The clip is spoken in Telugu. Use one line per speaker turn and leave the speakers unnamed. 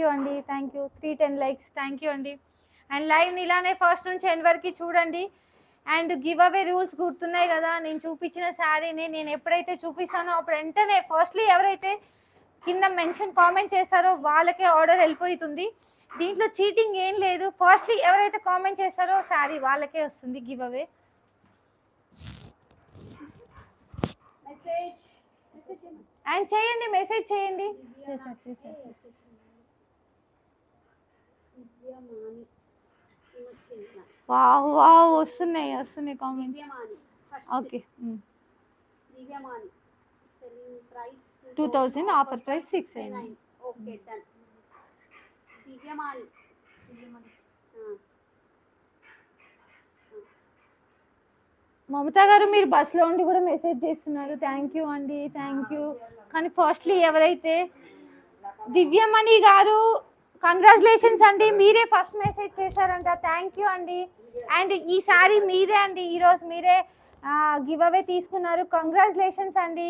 యూ అండి, thank you. 310 likes, thank you అండి. అండ్ లైవ్ని ఇలానే ఫస్ట్ నుంచి ఎండ్ వరకు చూడండి. అండ్ గివ్ అవే రూల్స్ గుర్తున్నాయి కదా, నేను చూపించిన శారీని నేను ఎప్పుడైతే చూపిస్తానో అప్పుడు వెంటనే ఫస్ట్లీ ఎవరైతే కింద మెన్షన్ కామెంట్ చేస్తారో వాళ్ళకే ఆర్డర్ వెళ్ళిపోతుంది. దీంట్లో చీటింగ్ ఏం లేదు. ఫస్ట్లీ ఎవరైతే కామెంట్ చేస్తారో శారీ వాళ్ళకే వస్తుంది గివ్ అవే. అండ్ చేయండి, మెసేజ్ చేయండి. వావ్ వావ్, వస్తున్నాయి comment. Okay, 2000, offer price 6.
Okay done. Divyamani
Mamata గారు మీరు బస్సులో ఉండి కూడా మెసేజ్ చేస్తున్నారు. థ్యాంక్ యూ అండి, థ్యాంక్ యూ. కానీ ఫస్ట్లీ ఎవరైతే దివ్యమణి గారు కంగ్రాచులేషన్స్ అండి, మీరే ఫస్ట్ మెసేజ్ చేశారంట. థ్యాంక్ యూ అండి. అండ్ ఈ సారీ మీదే అండి, ఈరోజు మీరే గివ్ అవే తీసుకున్నారు. కంగ్రాచులేషన్స్ అండి.